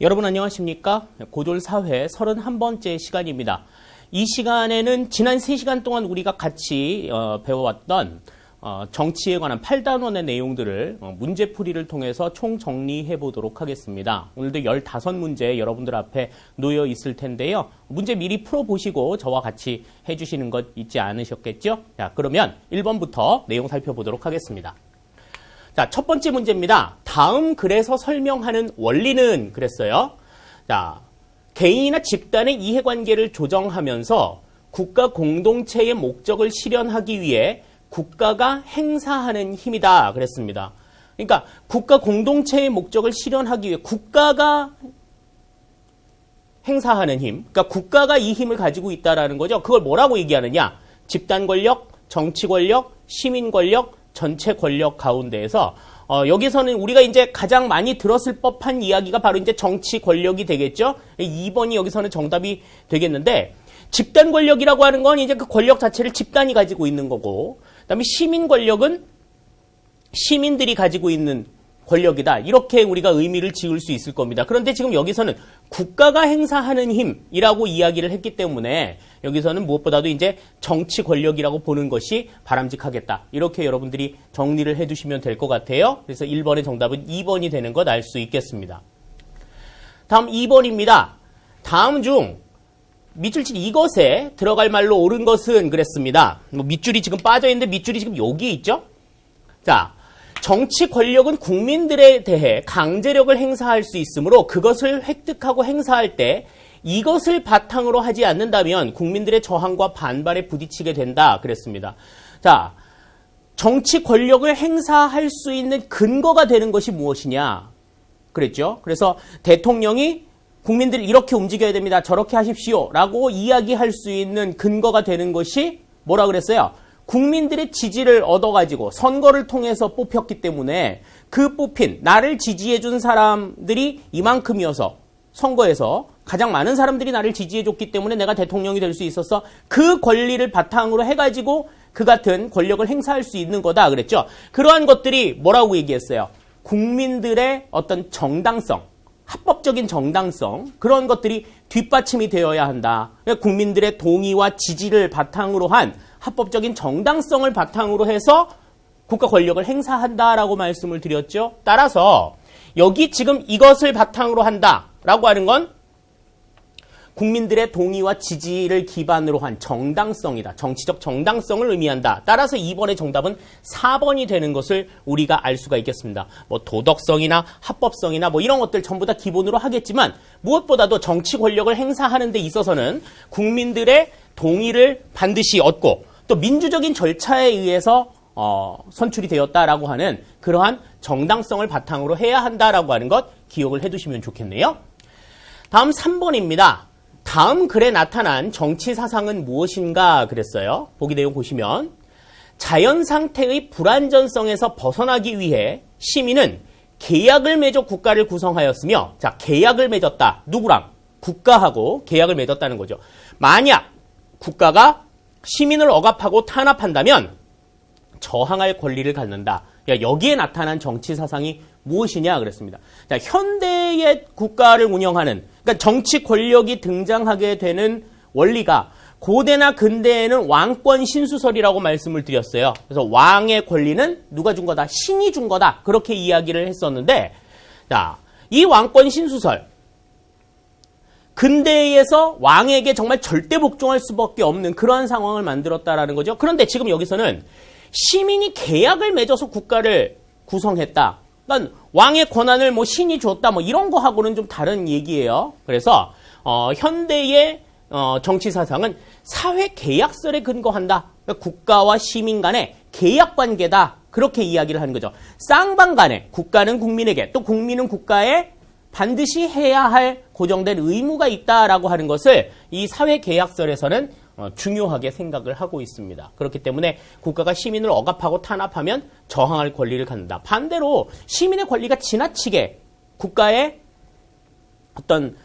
여러분 안녕하십니까? 고졸사회 31번째 시간입니다. 이 시간에는 지난 3시간 동안 우리가 같이 배워왔던 정치에 관한 8단원의 내용들을 문제풀이를 통해서 총정리해 보도록 하겠습니다. 오늘도 15문제 여러분들 앞에 놓여 있을 텐데요. 문제 미리 풀어보시고 저와 같이 해주시는 것 잊지 않으셨겠죠? 자, 그러면 1번부터 내용 살펴보도록 하겠습니다. 자, 첫 번째 문제입니다. 다음 글에서 설명하는 원리는 그랬어요. 자, 개인이나 집단의 이해관계를 조정하면서 국가 공동체의 목적을 실현하기 위해 국가가 행사하는 힘이다 그랬습니다. 그러니까 국가 공동체의 목적을 실현하기 위해 국가가 행사하는 힘, 그러니까 국가가 이 힘을 가지고 있다라는 거죠. 그걸 뭐라고 얘기하느냐? 집단 권력, 정치 권력, 시민 권력, 전체 권력 가운데에서 여기서는 우리가 이제 가장 많이 들었을 법한 이야기가 바로 이제 정치 권력이 되겠죠. 2번이 여기서는 정답이 되겠는데, 집단 권력이라고 하는 건 이제 그 권력 자체를 집단이 가지고 있는 거고, 그다음에 시민 권력은 시민들이 가지고 있는 권력이다. 이렇게 우리가 의미를 지을 수 있을 겁니다. 그런데 지금 여기서는 국가가 행사하는 힘이라고 이야기를 했기 때문에 여기서는 무엇보다도 이제 정치 권력이라고 보는 것이 바람직하겠다. 이렇게 여러분들이 정리를 해두시면 될 것 같아요. 그래서 1번의 정답은 2번이 되는 것 알 수 있겠습니다. 다음 2번입니다. 다음 중 밑줄칠 이것에 들어갈 말로 옳은 것은 그랬습니다. 밑줄이 지금 빠져 있는데 밑줄이 지금 여기 있죠? 자, 정치 권력은 국민들에 대해 강제력을 행사할 수 있으므로 그것을 획득하고 행사할 때 이것을 바탕으로 하지 않는다면 국민들의 저항과 반발에 부딪히게 된다 그랬습니다. 자, 정치 권력을 행사할 수 있는 근거가 되는 것이 무엇이냐 그랬죠. 그래서 대통령이 국민들 이렇게 움직여야 됩니다. 저렇게 하십시오 라고 이야기할 수 있는 근거가 되는 것이 뭐라 그랬어요? 국민들의 지지를 얻어가지고 선거를 통해서 뽑혔기 때문에 그 뽑힌 나를 지지해준 사람들이 이만큼이어서 선거에서 가장 많은 사람들이 나를 지지해줬기 때문에 내가 대통령이 될 수 있어서 그 권리를 바탕으로 해가지고 그 같은 권력을 행사할 수 있는 거다 그랬죠. 그러한 것들이 뭐라고 얘기했어요? 국민들의 어떤 정당성, 합법적인 정당성, 그런 것들이 뒷받침이 되어야 한다. 국민들의 동의와 지지를 바탕으로 한 합법적인 정당성을 바탕으로 해서 국가 권력을 행사한다라고 말씀을 드렸죠. 따라서 여기 지금 이것을 바탕으로 한다라고 하는 건 국민들의 동의와 지지를 기반으로 한 정당성이다. 정치적 정당성을 의미한다. 따라서 2번의 정답은 4번이 되는 것을 우리가 알 수가 있겠습니다. 뭐 도덕성이나 합법성이나 뭐 이런 것들 전부 다 기본으로 하겠지만 무엇보다도 정치 권력을 행사하는 데 있어서는 국민들의 동의를 반드시 얻고 또 민주적인 절차에 의해서 선출이 되었다라고 하는 그러한 정당성을 바탕으로 해야 한다라고 하는 것 기억을 해두시면 좋겠네요. 다음 3번입니다. 다음 글에 나타난 정치 사상은 무엇인가 그랬어요. 보기 내용 보시면 자연 상태의 불안전성에서 벗어나기 위해 시민은 계약을 맺어 국가를 구성하였으며, 자, 계약을 맺었다. 누구랑? 국가하고 계약을 맺었다는 거죠. 만약 국가가 시민을 억압하고 탄압한다면 저항할 권리를 갖는다. 여기에 나타난 정치 사상이 무엇이냐 그랬습니다. 자, 현대의 국가를 운영하는, 그러니까 정치 권력이 등장하게 되는 원리가 고대나 근대에는 왕권 신수설이라고 말씀을 드렸어요. 그래서 왕의 권리는 누가 준 거다? 신이 준 거다. 그렇게 이야기를 했었는데, 자, 이 왕권 신수설, 근대에서 왕에게 정말 절대 복종할 수밖에 없는 그러한 상황을 만들었다라는 거죠. 그런데 지금 여기서는 시민이 계약을 맺어서 국가를 구성했다. 그러니까 왕의 권한을 뭐 신이 줬다 뭐 이런 거하고는 좀 다른 얘기예요. 그래서 현대의 정치 사상은 사회 계약설에 근거한다. 그러니까 국가와 시민 간의 계약 관계다. 그렇게 이야기를 하는 거죠. 쌍방 간에 국가는 국민에게 또 국민은 국가에 반드시 해야 할 고정된 의무가 있다라고 하는 것을 이 사회 계약설에서는 중요하게 생각을 하고 있습니다. 그렇기 때문에 국가가 시민을 억압하고 탄압하면 저항할 권리를 갖는다. 반대로 시민의 권리가 지나치게 국가의 어떤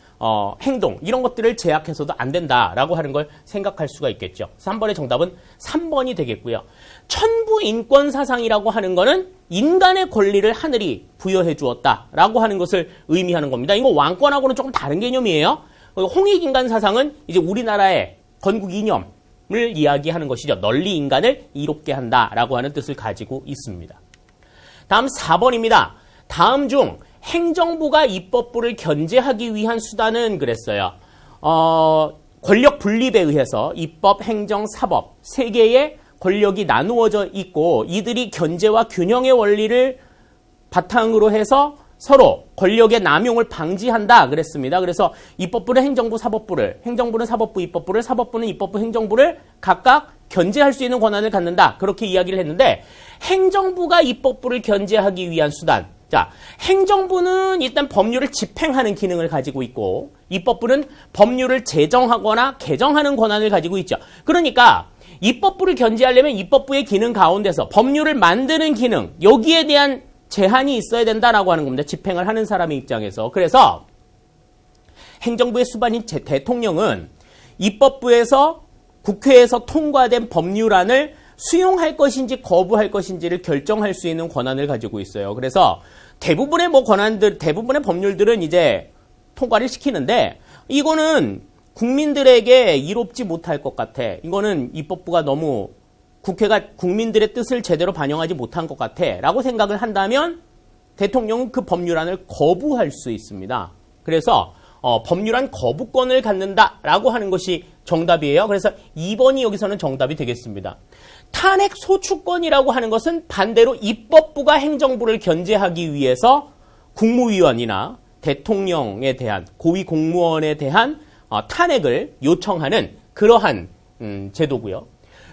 행동 이런 것들을 제약해서도 안 된다라고 하는 걸 생각할 수가 있겠죠. 3번의 정답은 3번이 되겠고요. 천부 인권 사상이라고 하는 거는 인간의 권리를 하늘이 부여해 주었다라고 하는 것을 의미하는 겁니다. 이거 왕권하고는 조금 다른 개념이에요. 홍익인간 사상은 이제 우리나라의 건국 이념을 이야기하는 것이죠. 널리 인간을 이롭게 한다라고 하는 뜻을 가지고 있습니다. 다음 4번입니다. 다음 중 행정부가 입법부를 견제하기 위한 수단은 그랬어요. 권력 분립에 의해서 입법, 행정, 사법 세 개의 권력이 나누어져 있고 이들이 견제와 균형의 원리를 바탕으로 해서 서로 권력의 남용을 방지한다 그랬습니다. 그래서 입법부는 행정부, 사법부를, 행정부는 사법부, 입법부를, 사법부는 입법부, 행정부를 각각 견제할 수 있는 권한을 갖는다. 그렇게 이야기를 했는데 행정부가 입법부를 견제하기 위한 수단. 자, 행정부는 일단 법률을 집행하는 기능을 가지고 있고 입법부는 법률을 제정하거나 개정하는 권한을 가지고 있죠. 그러니까 입법부를 견제하려면 입법부의 기능 가운데서 법률을 만드는 기능, 여기에 대한 제한이 있어야 된다라고 하는 겁니다. 집행을 하는 사람의 입장에서. 그래서 행정부의 수반인 대통령은 입법부에서 국회에서 통과된 법률안을 수용할 것인지 거부할 것인지를 결정할 수 있는 권한을 가지고 있어요. 그래서 대부분의 대부분의 법률들은 이제 통과를 시키는데 이거는 국민들에게 이롭지 못할 것 같아. 이거는 입법부가 너무 국회가 국민들의 뜻을 제대로 반영하지 못한 것 같아 라고 생각을 한다면 대통령은 그 법률안을 거부할 수 있습니다. 그래서 법률안 거부권을 갖는다라고 하는 것이 정답이에요. 그래서 2번이 여기서는 정답이 되겠습니다. 탄핵 소추권이라고 하는 것은 반대로 입법부가 행정부를 견제하기 위해서 국무위원이나 대통령에 대한 고위 공무원에 대한 탄핵을 요청하는 그러한 제도고요.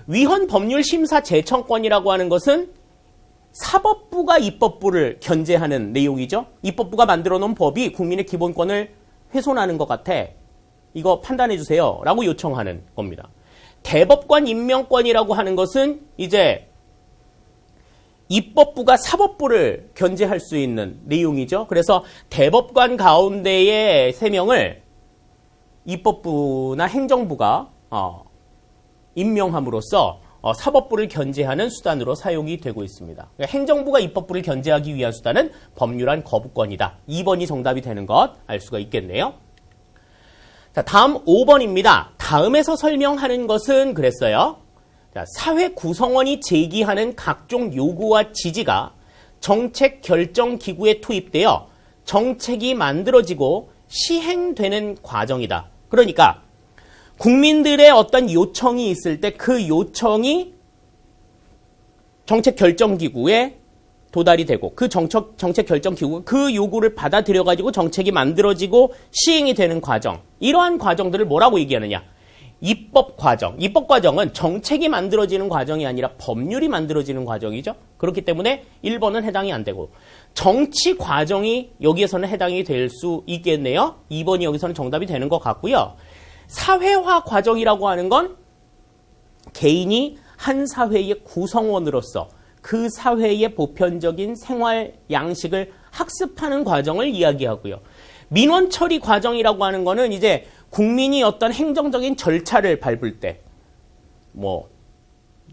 위헌 법률 심사 제청권이라고 하는 것은 사법부가 입법부를 견제하는 내용이죠. 입법부가 만들어 놓은 법이 국민의 기본권을 훼손하는 것 같아. 이거 판단해 주세요. 라고 요청하는 겁니다. 대법관 임명권이라고 하는 것은 이제 입법부가 사법부를 견제할 수 있는 내용이죠. 그래서 대법관 가운데의 3명을 입법부나 행정부가 임명함으로써 사법부를 견제하는 수단으로 사용이 되고 있습니다. 그러니까 행정부가 입법부를 견제하기 위한 수단은 법률안 거부권이다. 2번이 정답이 되는 것 알 수가 있겠네요. 자, 다음 5번입니다. 다음에서 설명하는 것은 그랬어요. 자, 사회 구성원이 제기하는 각종 요구와 지지가 정책 결정 기구에 투입되어 정책이 만들어지고 시행되는 과정이다. 그러니까 국민들의 어떤 요청이 있을 때 그 요청이 정책 결정 기구에 도달이 되고 그 정책 결정 기구가 그 요구를 받아들여 가지고 정책이 만들어지고 시행이 되는 과정. 이러한 과정들을 뭐라고 얘기하느냐? 입법 과정. 입법 과정은 정책이 만들어지는 과정이 아니라 법률이 만들어지는 과정이죠. 그렇기 때문에 1번은 해당이 안 되고 정치 과정이 여기에서는 해당이 될 수 있겠네요. 2번이 여기서는 정답이 되는 것 같고요. 사회화 과정이라고 하는 건 개인이 한 사회의 구성원으로서 그 사회의 보편적인 생활 양식을 학습하는 과정을 이야기하고요. 민원 처리 과정이라고 하는 거는 이제 국민이 어떤 행정적인 절차를 밟을 때,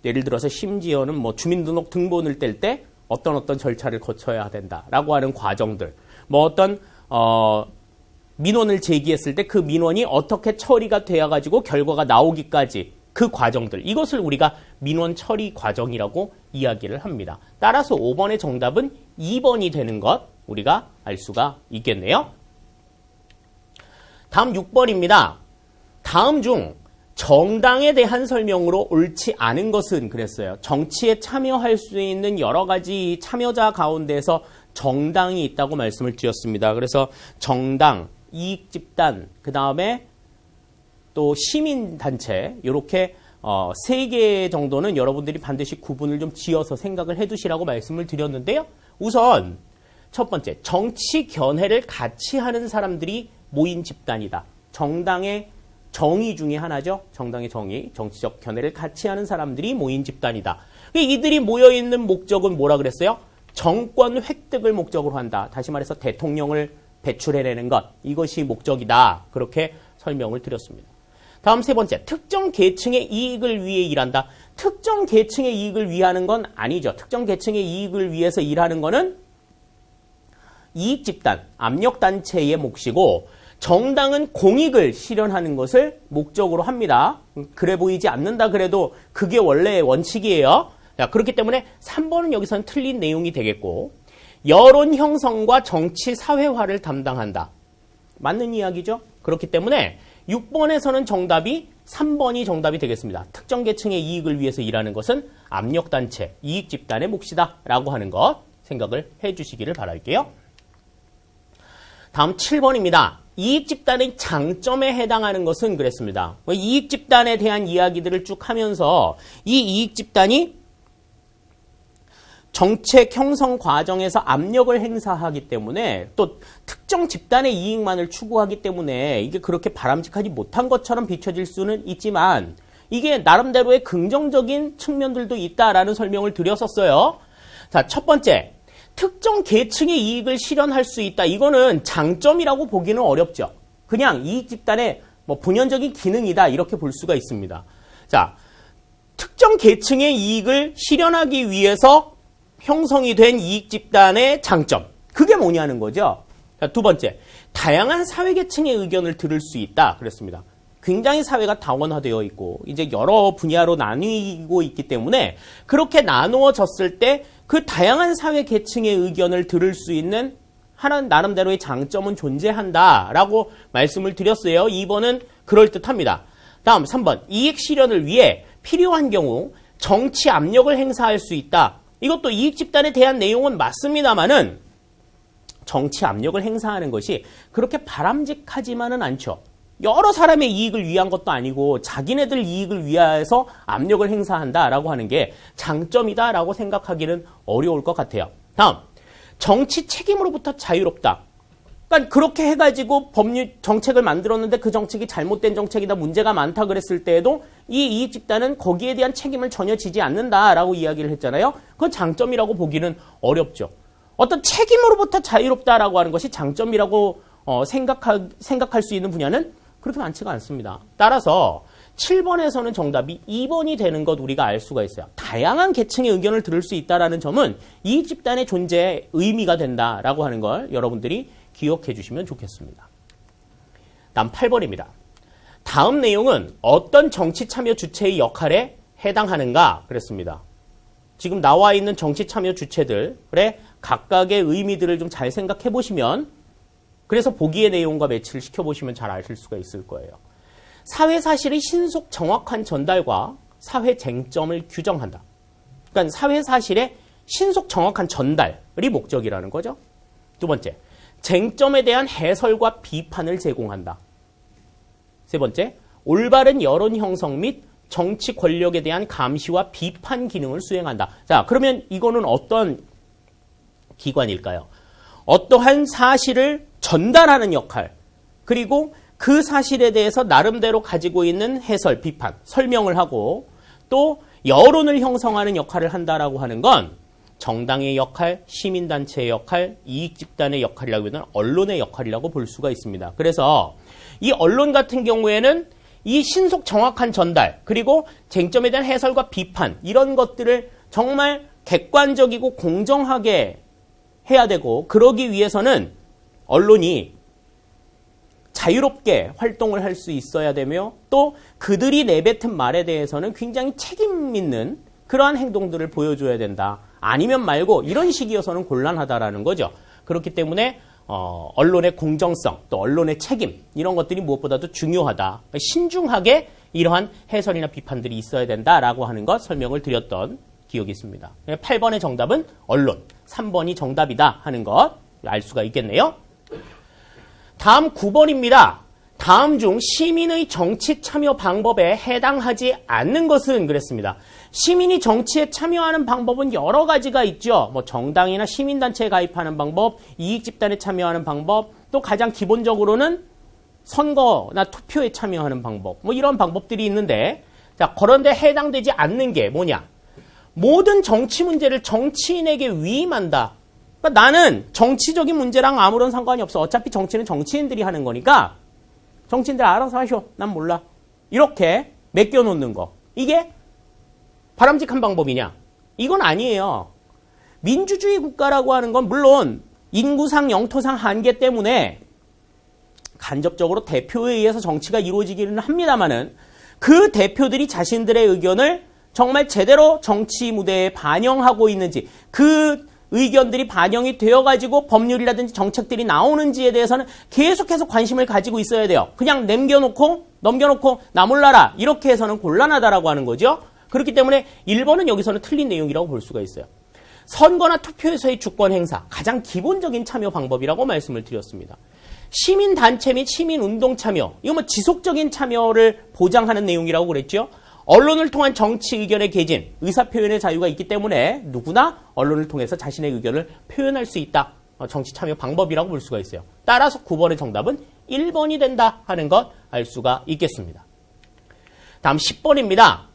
예를 들어서 심지어는 주민등록 등본을 뗄 때 어떤 절차를 거쳐야 된다라고 하는 과정들, 어떤 민원을 제기했을 때 그 민원이 어떻게 처리가 되어가지고 결과가 나오기까지 그 과정들, 이것을 우리가 민원 처리 과정이라고 이야기를 합니다. 따라서 5번의 정답은 2번이 되는 것 우리가 알 수가 있겠네요. 다음 6번입니다. 다음 중 정당에 대한 설명으로 옳지 않은 것은 그랬어요. 정치에 참여할 수 있는 여러 가지 참여자 가운데서 정당이 있다고 말씀을 드렸습니다. 그래서 정당, 이익집단, 그 다음에 또 시민단체, 이렇게 3개 정도는 여러분들이 반드시 구분을 좀 지어서 생각을 해두시라고 말씀을 드렸는데요. 우선 첫 번째, 정치 견해를 같이 하는 사람들이 모인 집단이다. 정당의 정의 중에 하나죠. 정당의 정의, 정치적 견해를 같이 하는 사람들이 모인 집단이다. 이들이 모여있는 목적은 뭐라 그랬어요? 정권 획득을 목적으로 한다. 다시 말해서 대통령을 배출해내는 것, 이것이 목적이다. 그렇게 설명을 드렸습니다. 다음 세 번째, 특정 계층의 이익을 위해 일한다. 특정 계층의 이익을 위하는 건 아니죠. 특정 계층의 이익을 위해서 일하는 거는 이익집단, 압력단체의 몫이고 정당은 공익을 실현하는 것을 목적으로 합니다. 그래 보이지 않는다 그래도 그게 원래의 원칙이에요. 자, 그렇기 때문에 3번은 여기서는 틀린 내용이 되겠고 여론 형성과 정치 사회화를 담당한다. 맞는 이야기죠. 그렇기 때문에 6번에서는 정답이 3번이 정답이 되겠습니다. 특정 계층의 이익을 위해서 일하는 것은 압력단체, 이익집단의 몫이다 라고 하는 것 생각을 해주시기를 바랄게요. 다음 7번입니다. 이익집단의 장점에 해당하는 것은 그랬습니다. 이익집단에 대한 이야기들을 쭉 하면서 이 이익집단이 정책 형성 과정에서 압력을 행사하기 때문에 또 특정 집단의 이익만을 추구하기 때문에 이게 그렇게 바람직하지 못한 것처럼 비춰질 수는 있지만 이게 나름대로의 긍정적인 측면들도 있다라는 설명을 드렸었어요. 자, 첫 번째. 특정 계층의 이익을 실현할 수 있다. 이거는 장점이라고 보기는 어렵죠. 그냥 이익 집단의 본연적인 기능이다. 이렇게 볼 수가 있습니다. 자, 특정 계층의 이익을 실현하기 위해서 형성이 된 이익 집단의 장점. 그게 뭐냐는 거죠. 자, 두 번째, 다양한 사회 계층의 의견을 들을 수 있다. 그랬습니다. 굉장히 사회가 다원화되어 있고 이제 여러 분야로 나뉘고 있기 때문에 그렇게 나누어졌을 때 그 다양한 사회 계층의 의견을 들을 수 있는 하나는 나름대로의 장점은 존재한다라고 말씀을 드렸어요. 2번은 그럴듯합니다. 다음 3번, 이익 실현을 위해 필요한 경우 정치 압력을 행사할 수 있다. 이것도 이익 집단에 대한 내용은 맞습니다만은 정치 압력을 행사하는 것이 그렇게 바람직하지만은 않죠. 여러 사람의 이익을 위한 것도 아니고 자기네들 이익을 위해서 압력을 행사한다라고 하는 게 장점이다라고 생각하기는 어려울 것 같아요. 다음, 정치 책임으로부터 자유롭다. 그러니까 그렇게 해가지고 법률 정책을 만들었는데 그 정책이 잘못된 정책이다, 문제가 많다 그랬을 때에도 이 이익 집단은 거기에 대한 책임을 전혀 지지 않는다라고 이야기를 했잖아요. 그건 장점이라고 보기는 어렵죠. 어떤 책임으로부터 자유롭다라고 하는 것이 장점이라고 생각할 수 있는 분야는 그렇게 많지가 않습니다. 따라서 7번에서는 정답이 2번이 되는 것 우리가 알 수가 있어요. 다양한 계층의 의견을 들을 수 있다는 점은 이 집단의 존재에 의미가 된다라고 하는 걸 여러분들이 기억해 주시면 좋겠습니다. 다음 8번입니다. 다음 내용은 어떤 정치 참여 주체의 역할에 해당하는가 그랬습니다. 지금 나와 있는 정치 참여 주체들의 각각의 의미들을 좀 잘 생각해 보시면 그래서 보기의 내용과 매치를 시켜보시면 잘 아실 수가 있을 거예요. 사회 사실의 신속 정확한 전달과 사회 쟁점을 규정한다. 그러니까 사회 사실의 신속 정확한 전달이 목적이라는 거죠. 두 번째, 쟁점에 대한 해설과 비판을 제공한다. 세 번째, 올바른 여론 형성 및 정치 권력에 대한 감시와 비판 기능을 수행한다. 자, 그러면 이거는 어떤 기관일까요? 어떠한 사실을 전달하는 역할, 그리고 그 사실에 대해서 나름대로 가지고 있는 해설, 비판, 설명을 하고 또 여론을 형성하는 역할을 한다라고 하는 건 정당의 역할, 시민단체의 역할, 이익집단의 역할이라고 하면 언론의 역할이라고 볼 수가 있습니다. 그래서 이 언론 같은 경우에는 이 신속 정확한 전달, 그리고 쟁점에 대한 해설과 비판, 이런 것들을 정말 객관적이고 공정하게 해야 되고, 그러기 위해서는 언론이 자유롭게 활동을 할 수 있어야 되며 또 그들이 내뱉은 말에 대해서는 굉장히 책임 있는 그러한 행동들을 보여줘야 된다. 아니면 말고 이런 식이어서는 곤란하다라는 거죠. 그렇기 때문에 언론의 공정성 또 언론의 책임 이런 것들이 무엇보다도 중요하다. 신중하게 이러한 해설이나 비판들이 있어야 된다라고 하는 것 설명을 드렸던 기억이 있습니다. 8번의 정답은 언론, 3번이 정답이다 하는 것 알 수가 있겠네요. 다음 9번입니다. 다음 중 시민의 정치 참여 방법에 해당하지 않는 것은 그랬습니다. 시민이 정치에 참여하는 방법은 여러 가지가 있죠. 정당이나 시민단체에 가입하는 방법, 이익집단에 참여하는 방법, 또 가장 기본적으로는 선거나 투표에 참여하는 방법, 이런 방법들이 있는데, 자, 그런데 해당되지 않는 게 뭐냐? 모든 정치 문제를 정치인에게 위임한다. 그러니까 나는 정치적인 문제랑 아무런 상관이 없어. 어차피 정치는 정치인들이 하는 거니까 정치인들 알아서 하셔. 난 몰라. 이렇게 맡겨놓는 거. 이게 바람직한 방법이냐? 이건 아니에요. 민주주의 국가라고 하는 건 물론 인구상 영토상 한계 때문에 간접적으로 대표에 의해서 정치가 이루어지기는 합니다만은 그 대표들이 자신들의 의견을 정말 제대로 정치 무대에 반영하고 있는지, 그 의견들이 반영이 되어가지고 법률이라든지 정책들이 나오는지에 대해서는 계속해서 관심을 가지고 있어야 돼요. 그냥 넘겨놓고 나 몰라라 이렇게 해서는 곤란하다라고 하는 거죠. 그렇기 때문에 1번은 여기서는 틀린 내용이라고 볼 수가 있어요. 선거나 투표에서의 주권 행사, 가장 기본적인 참여 방법이라고 말씀을 드렸습니다. 시민단체 및 시민운동 참여, 이거 뭐 지속적인 참여를 보장하는 내용이라고 그랬죠. 언론을 통한 정치 의견의 개진, 의사표현의 자유가 있기 때문에 누구나 언론을 통해서 자신의 의견을 표현할 수 있다. 정치 참여 방법이라고 볼 수가 있어요. 따라서 9번의 정답은 1번이 된다 하는 것 알 수가 있겠습니다. 다음 10번입니다.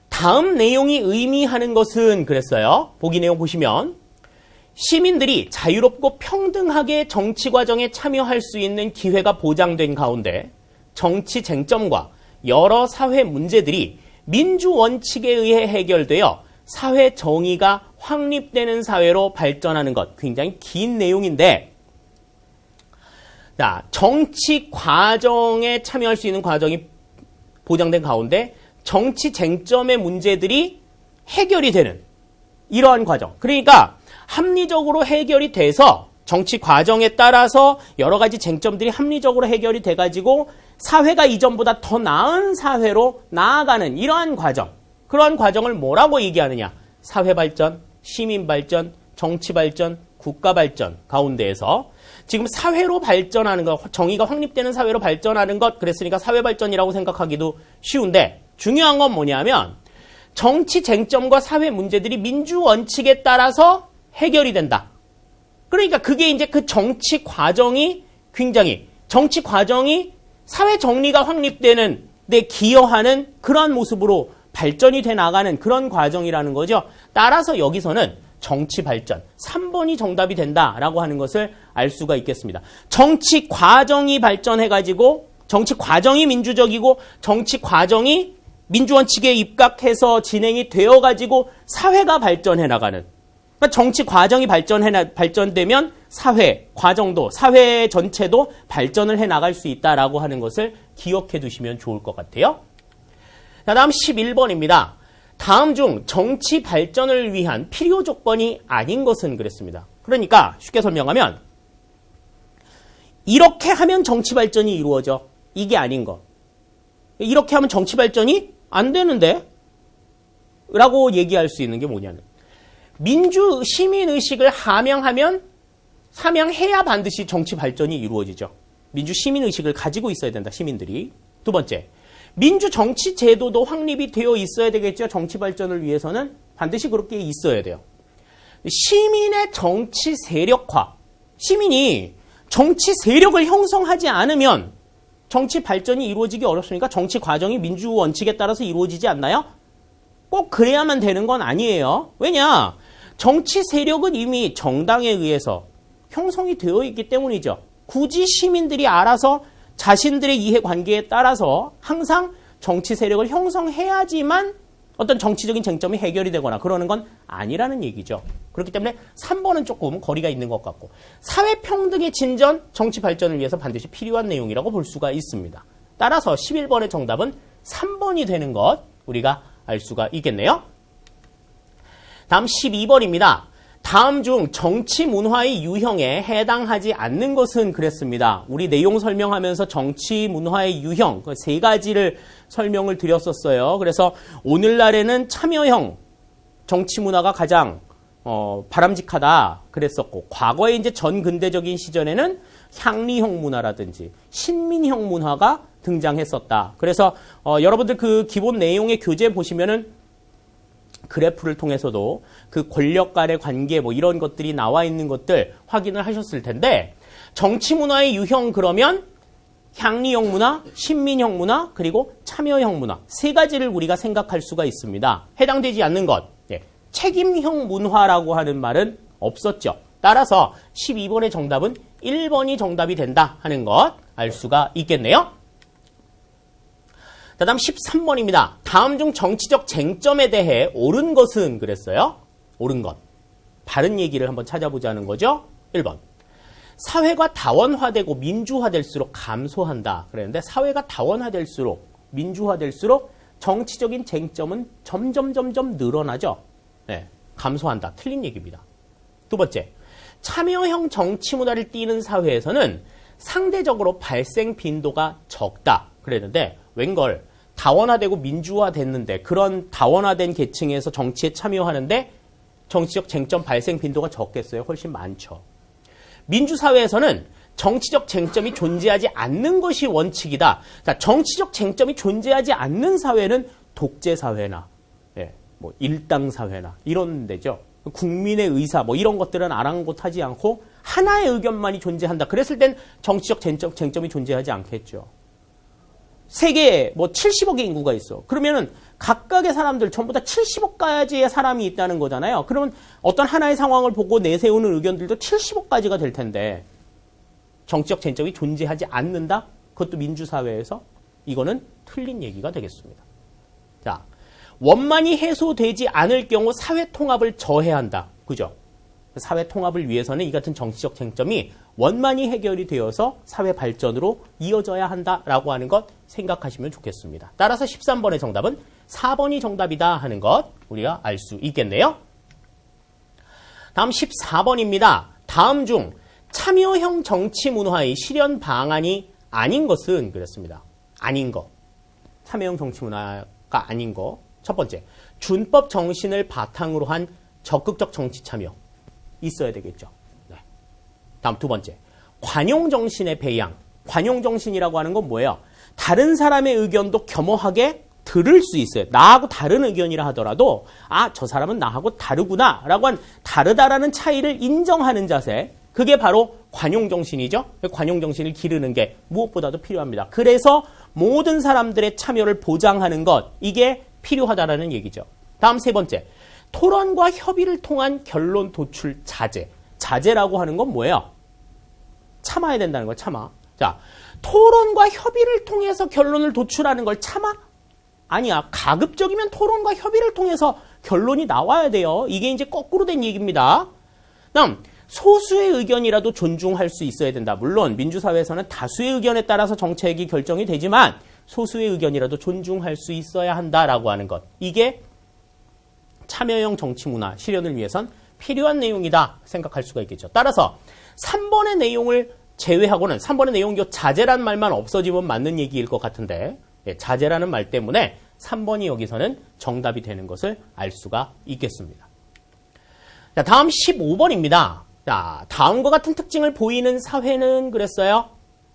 다음 내용이 의미하는 것은 그랬어요. 보기 내용 보시면 시민들이 자유롭고 평등하게 정치 과정에 참여할 수 있는 기회가 보장된 가운데 정치 쟁점과 여러 사회 문제들이 민주 원칙에 의해 해결되어 사회 정의가 확립되는 사회로 발전하는 것. 굉장히 긴 내용인데, 자, 정치 과정에 참여할 수 있는 과정이 보장된 가운데 정치 쟁점의 문제들이 해결이 되는 이러한 과정. 그러니까 합리적으로 해결이 돼서 정치 과정에 따라서 여러 가지 쟁점들이 합리적으로 해결이 돼가지고 사회가 이전보다 더 나은 사회로 나아가는 이러한 과정. 그러한 과정을 뭐라고 얘기하느냐. 사회 발전, 시민 발전, 정치 발전, 국가 발전 가운데에서 지금 사회로 발전하는 것, 정의가 확립되는 사회로 발전하는 것, 그랬으니까 사회 발전이라고 생각하기도 쉬운데 중요한 건 뭐냐면 정치 쟁점과 사회 문제들이 민주 원칙에 따라서 해결이 된다. 그러니까 그게 이제 그 정치 과정이 정치 과정이 사회 정리가 확립되는 데 기여하는 그러한 모습으로 발전이 돼 나가는 그런 과정이라는 거죠. 따라서 여기서는 정치 발전, 3번이 정답이 된다라고 하는 것을 알 수가 있겠습니다. 정치 과정이 발전해가지고 정치 과정이 민주적이고 정치 과정이 민주원칙에 입각해서 진행이 되어가지고 사회가 발전해 나가는, 그러니까 정치 과정이 발전되면 사회 과정도, 사회 전체도 발전을 해 나갈 수 있다라고 하는 것을 기억해 두시면 좋을 것 같아요. 자, 다음 11번입니다. 다음 중 정치 발전을 위한 필요 조건이 아닌 것은 그랬습니다. 그러니까 쉽게 설명하면 이렇게 하면 정치 발전이 이루어져. 이게 아닌 거. 이렇게 하면 정치 발전이 안 되는데? 라고 얘기할 수 있는 게 뭐냐면 민주 시민의식을 함양해야 반드시 정치 발전이 이루어지죠. 민주 시민의식을 가지고 있어야 된다. 시민들이. 두 번째, 민주 정치 제도도 확립이 되어 있어야 되겠죠. 정치 발전을 위해서는 반드시 그렇게 있어야 돼요. 시민의 정치 세력화. 시민이 정치 세력을 형성하지 않으면 정치 발전이 이루어지기 어렵습니까? 정치 과정이 민주 원칙에 따라서 이루어지지 않나요? 꼭 그래야만 되는 건 아니에요. 왜냐? 정치 세력은 이미 정당에 의해서 형성이 되어 있기 때문이죠. 굳이 시민들이 알아서 자신들의 이해관계에 따라서 항상 정치 세력을 형성해야지만 어떤 정치적인 쟁점이 해결이 되거나 그러는 건 아니라는 얘기죠. 그렇기 때문에 3번은 조금 거리가 있는 것 같고 사회평등의 진전, 정치 발전을 위해서 반드시 필요한 내용이라고 볼 수가 있습니다. 따라서 11번의 정답은 3번이 되는 것 우리가 알 수가 있겠네요. 다음 12번입니다. 다음 중 정치 문화의 유형에 해당하지 않는 것은 그랬습니다. 우리 내용 설명하면서 정치 문화의 유형 그 세 가지를 설명을 드렸었어요. 그래서 오늘날에는 참여형 정치 문화가 가장 바람직하다 그랬었고 과거에 이제 전근대적인 시절에는 향리형 문화라든지 신민형 문화가 등장했었다. 그래서 여러분들 그 기본 내용의 교재 보시면은 그래프를 통해서도 그 권력 간의 관계 뭐 이런 것들이 나와 있는 것들 확인을 하셨을 텐데 정치 문화의 유형 그러면 향리형 문화, 신민형 문화, 그리고 참여형 문화 세 가지를 우리가 생각할 수가 있습니다. 해당되지 않는 것, 책임형 문화라고 하는 말은 없었죠. 따라서 12번의 정답은 1번이 정답이 된다 하는 것 알 수가 있겠네요. 다음 13번입니다. 다음 중 정치적 쟁점에 대해 옳은 것은 그랬어요. 옳은 것. 바른 얘기를 한번 찾아보자는 거죠. 1번. 사회가 다원화되고 민주화될수록 감소한다. 그랬는데 사회가 다원화될수록 민주화될수록 정치적인 쟁점은 점점 늘어나죠. 네, 감소한다. 틀린 얘기입니다. 두 번째. 참여형 정치 문화를 띠는 사회에서는 상대적으로 발생 빈도가 적다. 그랬는데 웬걸 다원화되고 민주화됐는데 그런 다원화된 계층에서 정치에 참여하는데 정치적 쟁점 발생 빈도가 적겠어요? 훨씬 많죠. 민주사회에서는 정치적 쟁점이 존재하지 않는 것이 원칙이다. 자, 정치적 쟁점이 존재하지 않는 사회는 독재사회나 뭐 일당사회나 이런 데죠. 국민의 의사 뭐 이런 것들은 아랑곳하지 않고 하나의 의견만이 존재한다. 그랬을 땐 정치적 쟁점이 존재하지 않겠죠. 세계에 뭐 70억의 인구가 있어. 그러면은 각각의 사람들 전부 다 70억까지의 사람이 있다는 거잖아요. 그러면 어떤 하나의 상황을 보고 내세우는 의견들도 70억까지가 될 텐데 정치적 쟁점이 존재하지 않는다? 그것도 민주사회에서 이거는 틀린 얘기가 되겠습니다. 자, 원만히 해소되지 않을 경우 사회 통합을 저해한다. 그죠? 사회 통합을 위해서는 이 같은 정치적 쟁점이 원만히 해결이 되어서 사회 발전으로 이어져야 한다라고 하는 것 생각하시면 좋겠습니다. 따라서 13번의 정답은 4번이 정답이다 하는 것 우리가 알 수 있겠네요. 다음 14번입니다. 다음 중 참여형 정치 문화의 실현 방안이 아닌 것은 그랬습니다. 아닌 거. 참여형 정치 문화가 아닌 거. 첫 번째, 준법 정신을 바탕으로 한 적극적 정치 참여. 있어야 되겠죠. 네. 다음 두 번째, 관용 정신의 배양. 관용 정신이라고 하는 건 뭐예요? 다른 사람의 의견도 겸허하게 들을 수 있어요. 나하고 다른 의견이라 하더라도 아, 저 사람은 나하고 다르구나 라고 한 다르다라는 차이를 인정하는 자세. 그게 바로 관용 정신이죠. 관용 정신을 기르는 게 무엇보다도 필요합니다. 그래서 모든 사람들의 참여를 보장하는 것, 이게 필요하다라는 얘기죠. 다음 세 번째, 토론과 협의를 통한 결론 도출 자제. 자제라고 하는 건 뭐예요? 참아야 된다는 거예요. 참아. 자, 토론과 협의를 통해서 결론을 도출하는 걸 참아? 아니야. 가급적이면 토론과 협의를 통해서 결론이 나와야 돼요. 이게 이제 거꾸로 된 얘기입니다. 다음, 소수의 의견이라도 존중할 수 있어야 된다. 물론 민주사회에서는 다수의 의견에 따라서 정책이 결정이 되지만 소수의 의견이라도 존중할 수 있어야 한다라고 하는 것. 이게 참여형 정치 문화 실현을 위해선 필요한 내용이다 생각할 수가 있겠죠. 따라서 3번의 내용을 제외하고는 3번의 내용 자제란 말만 없어지면 맞는 얘기일 것 같은데 자제라는 말 때문에 3번이 여기서는 정답이 되는 것을 알 수가 있겠습니다. 자, 다음 15번입니다. 자, 다음과 같은 특징을 보이는 사회는 그랬어요.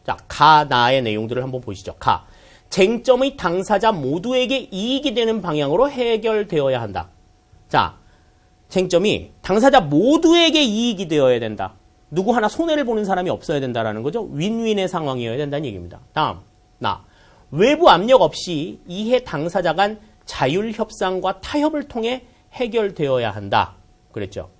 자, 가, 나의 내용들을 한번 보시죠. 가. 쟁점의 당사자 모두에게 이익이 되는 방향으로 해결되어야 한다. 자, 쟁점이 당사자 모두에게 이익이 되어야 된다. 누구 하나 손해를 보는 사람이 없어야 된다라는 거죠. 윈윈의 상황이어야 된다는 얘기입니다. 다음, 나. 외부 압력 없이 이해 당사자 간 자율 협상과 타협을 통해 해결되어야 한다. 그랬죠.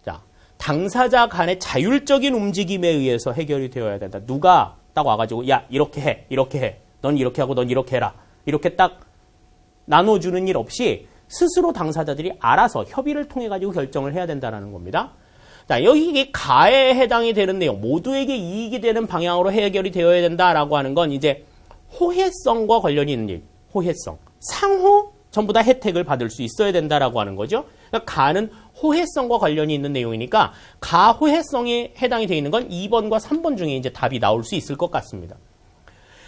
자, 당사자 간의 자율적인 움직임에 의해서 해결이 되어야 된다. 누가 딱 와가지고 야, 이렇게 해, 이렇게 해. 넌 이렇게 하고 넌 이렇게 해라. 이렇게 딱 나눠주는 일 없이 스스로 당사자들이 알아서 협의를 통해 가지고 결정을 해야 된다는 겁니다. 자, 여기 가에 해당이 되는 내용, 모두에게 이익이 되는 방향으로 해결이 되어야 된다라고 하는 건 이제 호혜성과 관련이 있는 일, 호혜성. 상호 전부 다 혜택을 받을 수 있어야 된다라고 하는 거죠. 그러니까 가는 호혜성과 관련이 있는 내용이니까 가 호혜성에 해당이 되어 있는 건 2번과 3번 중에 이제 답이 나올 수 있을 것 같습니다.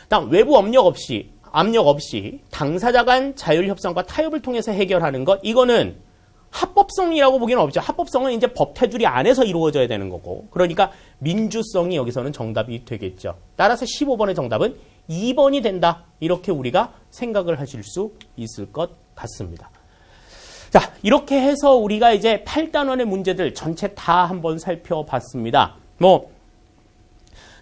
다음, 외부 압력 없이 당사자 간 자율 협상과 타협을 통해서 해결하는 것, 이거는 합법성이라고 보기는 없죠. 합법성은 이제 법 테두리 안에서 이루어져야 되는 거고, 그러니까 민주성이 여기서는 정답이 되겠죠. 따라서 15번의 정답은 2번이 된다. 이렇게 우리가 생각을 하실 수 있을 것 같습니다. 자, 이렇게 해서 우리가 이제 8단원의 문제들 전체 다 한번 살펴봤습니다.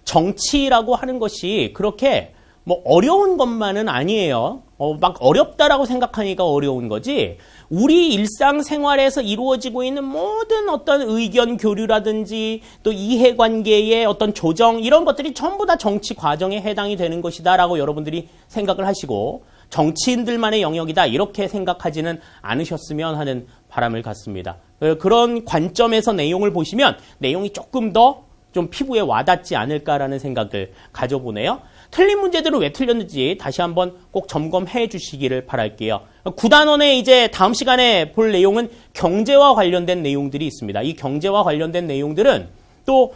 정치라고 하는 것이 그렇게 뭐 어려운 것만은 아니에요. 막 어렵다라고 생각하니까 어려운 거지. 우리 일상생활에서 이루어지고 있는 모든 어떤 의견 교류라든지 또 이해관계의 어떤 조정 이런 것들이 전부 다 정치 과정에 해당이 되는 것이다라고 여러분들이 생각을 하시고 정치인들만의 영역이다 이렇게 생각하지는 않으셨으면 하는 바람을 갖습니다. 그런 관점에서 내용을 보시면 내용이 조금 더 좀 피부에 와닿지 않을까라는 생각을 가져보네요. 틀린 문제들은 왜 틀렸는지 다시 한번 꼭 점검해 주시기를 바랄게요. 9단원의 이제 다음 시간에 볼 내용은 경제와 관련된 내용들이 있습니다. 이 경제와 관련된 내용들은 또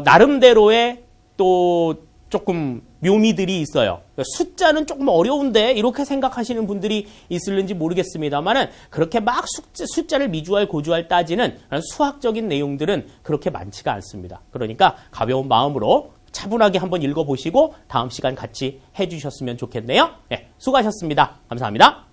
나름대로의 또 조금 묘미들이 있어요. 숫자는 조금 어려운데 이렇게 생각하시는 분들이 있을는지 모르겠습니다만은 그렇게 막 숫자를 미주알 고주알 따지는 수학적인 내용들은 그렇게 많지가 않습니다. 그러니까 가벼운 마음으로 차분하게 한번 읽어보시고 다음 시간 같이 해주셨으면 좋겠네요. 네, 수고하셨습니다. 감사합니다.